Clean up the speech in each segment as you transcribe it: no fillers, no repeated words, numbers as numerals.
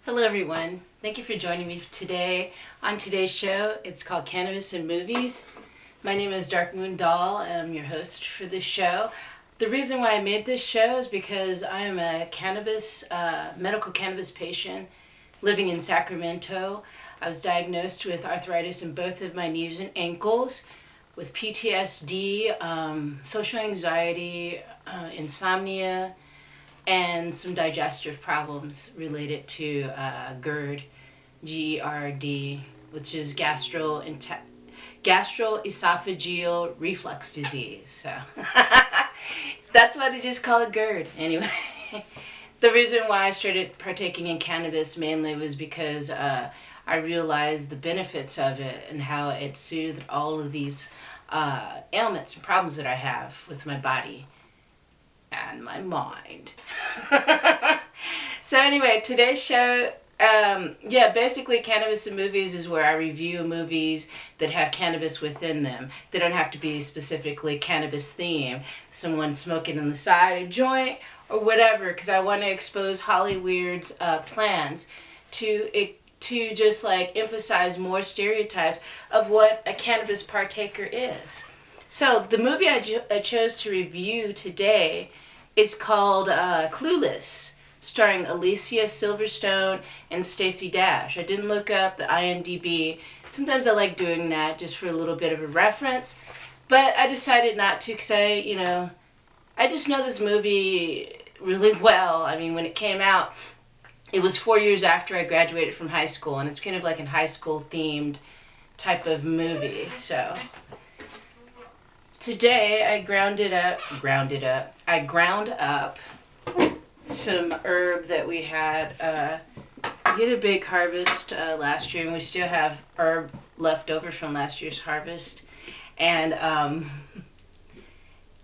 Hello everyone. Thank you for joining me today on today's show. It's called Cannabis and Movies. My name is Darkmoon Doll and I'm your host for this show. The reason why I made this show is because I am a medical cannabis patient living in Sacramento. I was diagnosed with arthritis in both of my knees and ankles, with PTSD, social anxiety, insomnia, and some digestive problems related to GERD, G-E-R-D, which is gastroesophageal reflux disease. So that's why they just call it GERD. Anyway, the reason why I started partaking in cannabis mainly was because I realized the benefits of it and how it soothed all of these ailments and problems that I have with my body and my mind. So anyway, today's show, basically Cannabis and Movies is where I review movies that have cannabis within them. They don't have to be specifically cannabis themed. Someone smoking on the side, a joint, or whatever, because I want to expose Hollywood's plans to just like emphasize more stereotypes of what a cannabis partaker is. So the movie I chose to review today is called Clueless, starring Alicia, Silverstone, and Stacey. I didn't look up the IMDb. Sometimes I like doing that just for a little bit of a reference, but I decided not to because I just know this movie really well. I mean, when it came out, it was 4 years after I graduated from high school, and it's kind of like a high school themed type of movie. So today I ground up some herb that we had. We had a big harvest last year, and we still have herb left over from last year's harvest. And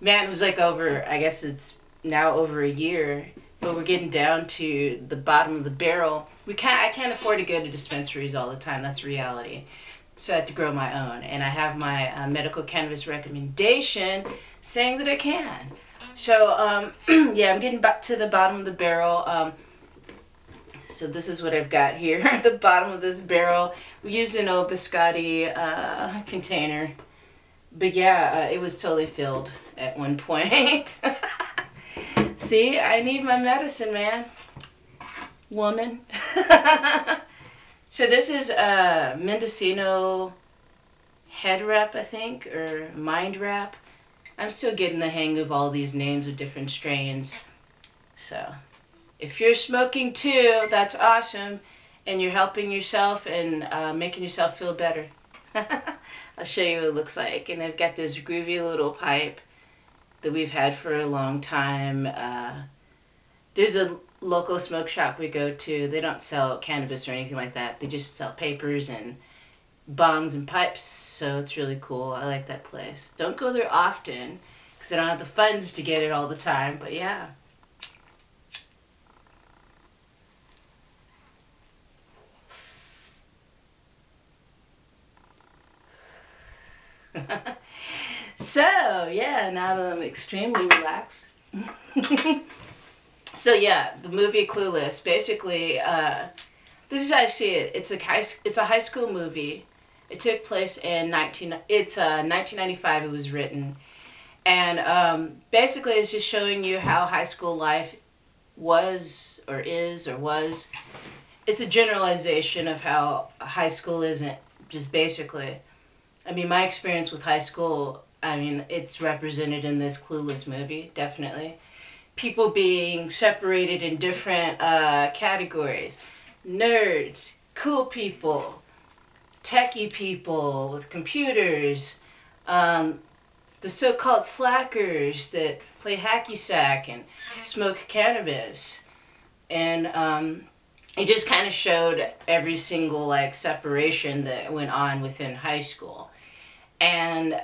man, it was like I guess it's now over a year, but we're getting down to the bottom of the barrel. I can't afford to go to dispensaries all the time. That's reality. So I had to grow my own, and I have my medical cannabis recommendation saying that I can. So yeah, I'm getting back to the bottom of the barrel. So this is what I've got here at the bottom of this barrel. We used an old biscotti container, but yeah, it was totally filled at one point. See, I need my medicine, man. Woman. So this is a Mendocino head wrap, I think, or mind wrap. I'm still getting the hang of all these names of different strains. So if you're smoking too, that's awesome, and you're helping yourself and making yourself feel better. I'll show you what it looks like. And I've got this groovy little pipe that we've had for a long time. There's a local smoke shop we go to. They don't sell cannabis or anything like that. They just sell papers and bongs and pipes, so it's really cool. I like that place. Don't go there often because I don't have the funds to get it all the time, but yeah. So, yeah, now that I'm extremely relaxed. So, yeah, the movie Clueless, basically, this is how I see it. It's a high school movie. It took place in 1995 it was written. And basically it's just showing you how high school life was or is or was. It's a generalization of how high school isn't, just basically. I mean, my experience with high school, I mean, it's represented in this Clueless movie, definitely. People being separated in different categories. Nerds, cool people, techie people with computers, the so-called slackers that play hacky sack and smoke cannabis. And it just kind of showed every single like separation that went on within high school. And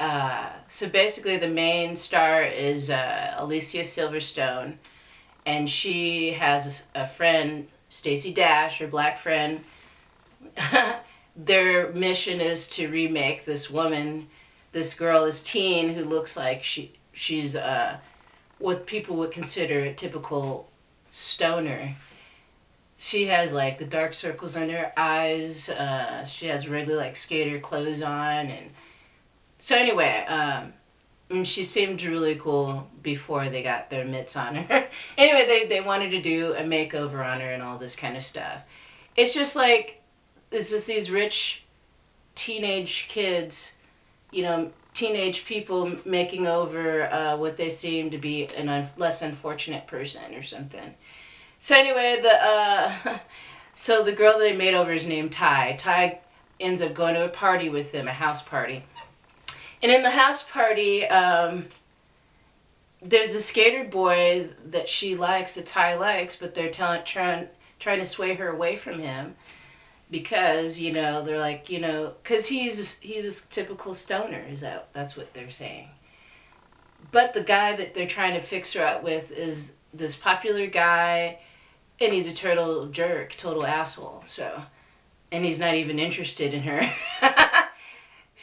so basically the main star is Alicia Silverstone, and she has a friend, Stacey, her black friend. Their mission is to remake this woman, this girl, this teen who looks like she's what people would consider a typical stoner. she has like the dark circles under her eyes. She has regular like skater clothes on, and so anyway, and she seemed really cool before they got their mitts on her. Anyway, they wanted to do a makeover on her and all this kind of stuff. It's just like, it's just these rich teenage kids, you know, teenage people making over what they seem to be a less unfortunate person or something. So anyway, so the girl that they made over is named Ty. Ty ends up going to a party with them, a house party. And in the house party, there's a skater boy that she likes, that Ty likes, but they're trying to sway her away from him because, you know, they're like, you know, because he's a typical stoner, that's what they're saying. But the guy that they're trying to fix her up with is this popular guy, and he's a total jerk, total asshole. So, and he's not even interested in her.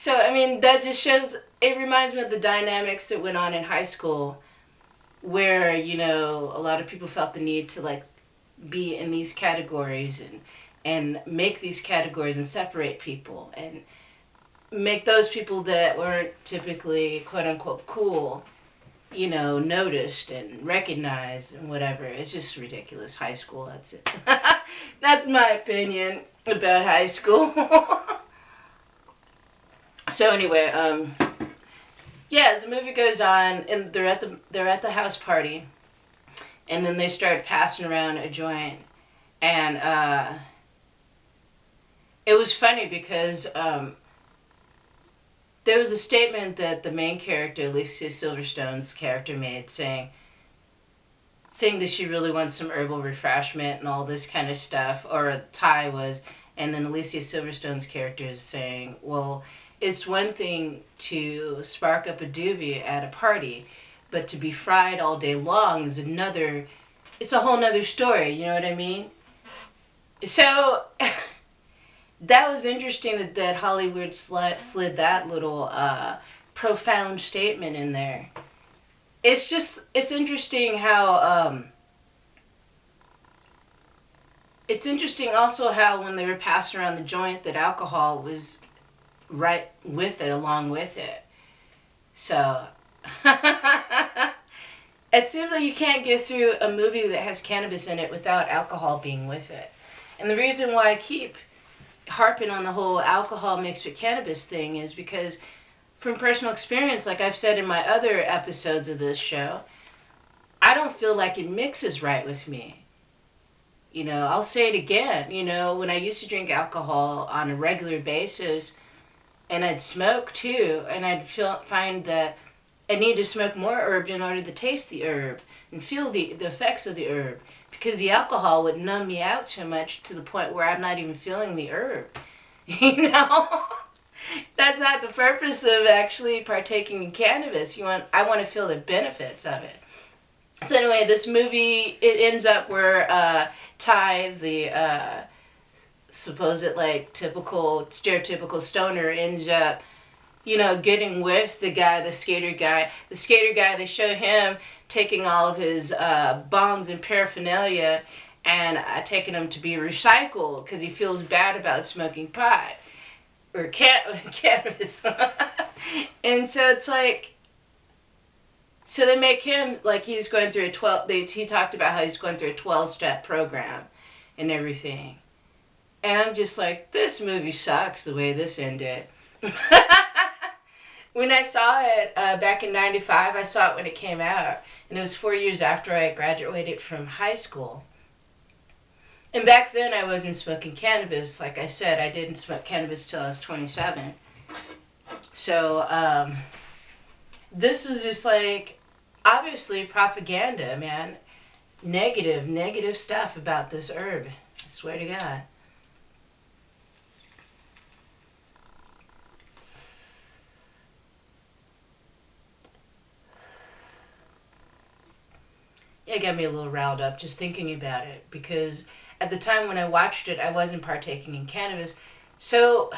So, I mean, that just shows, it reminds me of the dynamics that went on in high school where, you know, a lot of people felt the need to, like, be in these categories and make these categories and separate people and make those people that weren't typically, quote-unquote, cool, you know, noticed and recognized and whatever. It's just ridiculous. High school, that's it. That's my opinion about high school. So anyway, yeah, as the movie goes on, and they're at the house party, and then they start passing around a joint, and it was funny because there was a statement that the main character, Alicia Silverstone's character, made, saying that she really wants some herbal refreshment and all this kind of stuff, or Ty was, and then Alicia Silverstone's character is saying, well, it's one thing to spark up a doobie at a party, but to be fried all day long is another, it's a whole nother story, you know what I mean? So, that was interesting that Hollywood slid that little profound statement in there. It's interesting how, it's interesting also how when they were passing around the joint that alcohol was right with it, along with it. So, it seems like you can't get through a movie that has cannabis in it without alcohol being with it. And the reason why I keep harping on the whole alcohol mixed with cannabis thing is because from personal experience, like I've said in my other episodes of this show, I don't feel like it mixes right with me. You know, I'll say it again, you know, when I used to drink alcohol on a regular basis, and I'd smoke too, and I'd find that I need to smoke more herb in order to taste the herb and feel the effects of the herb, because the alcohol would numb me out so much to the point where I'm not even feeling the herb. You know? That's not the purpose of actually partaking in cannabis. I want to feel the benefits of it. So anyway, this movie, it ends up where Ty, the supposed like stereotypical stoner, ends up, you know, getting with the skater guy. The skater guy, they show him taking all of his bongs and paraphernalia and taking them to be recycled because he feels bad about smoking pot or cannabis. And so it's like, so they make him like he's going through he talked about how he's going through a 12-step program and everything. And I'm just like, this movie sucks the way this ended. When I saw it back in '95, I saw it when it came out. And it was 4 years after I graduated from high school. And back then I wasn't smoking cannabis. Like I said, I didn't smoke cannabis till I was 27. So, this was just like, obviously propaganda, man. Negative stuff about this herb. I swear to God. It got me a little riled up just thinking about it, because at the time when I watched it, I wasn't partaking in cannabis, so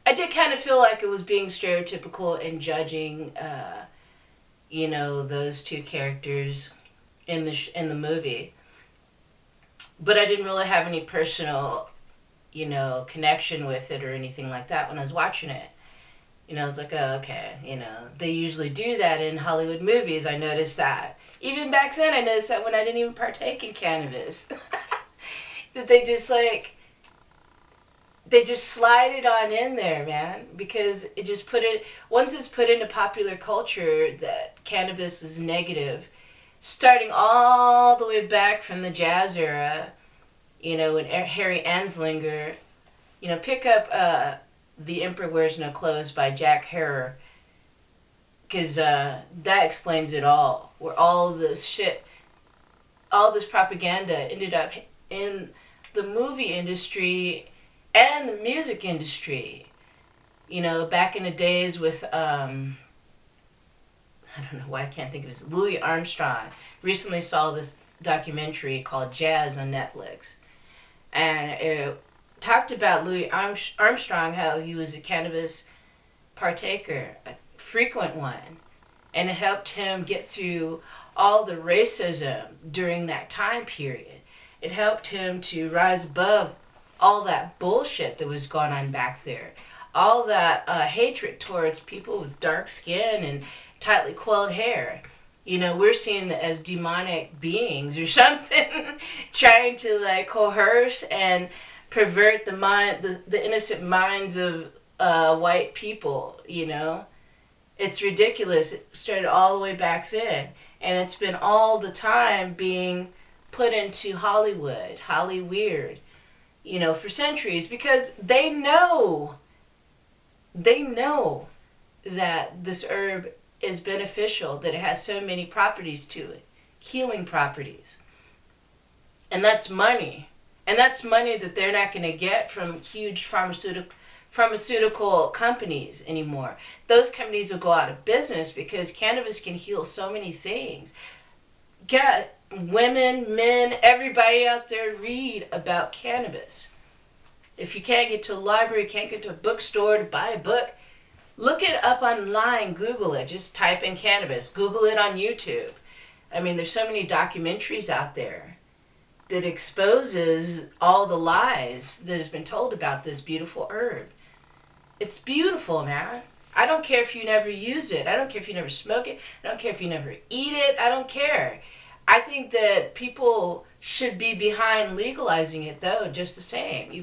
I did kind of feel like it was being stereotypical and judging, those two characters in the movie. but I didn't really have any personal, connection with it or anything like that when I was watching it. I was like, oh, okay, they usually do that in Hollywood movies. I noticed that. Even back then, I noticed that when I didn't even partake in cannabis. That they just slide it on in there, man, because once it's put into popular culture that cannabis is negative, starting all the way back from the jazz era, when Harry Anslinger, pick up The Emperor Wears No Clothes by Jack Herer, because that explains it all, where all this propaganda ended up in the movie industry and the music industry. Back in the days with, I don't know why I can't think of it, Louis Armstrong. Recently saw this documentary called Jazz on Netflix. And it talked about Louis Armstrong, how he was a cannabis partaker, a frequent one. And it helped him get through all the racism during that time period. It helped him to rise above all that bullshit that was going on back there. All that hatred towards people with dark skin and tightly coiled hair. We're seen as demonic beings or something, trying to coerce and pervert the innocent minds of white people. It's ridiculous. It started all the way back then, and it's been all the time being put into Hollyweird, for centuries, because they know that this herb is beneficial, that it has so many properties to it, healing properties. And that's money. And that's money that they're not going to get from huge pharmaceutical companies anymore. Those companies will go out of business because cannabis can heal so many things. God, women, men, everybody out there read about cannabis. If you can't get to a library, can't get to a bookstore to buy a book, look it up online, Google it. Just type in cannabis. Google it on YouTube. I mean, there's so many documentaries out there that exposes all the lies that has been told about this beautiful herb. It's beautiful, man. I don't care if you never use it. I don't care if you never smoke it. I don't care if you never eat it. I don't care. I think that people should be behind legalizing it, though, just the same.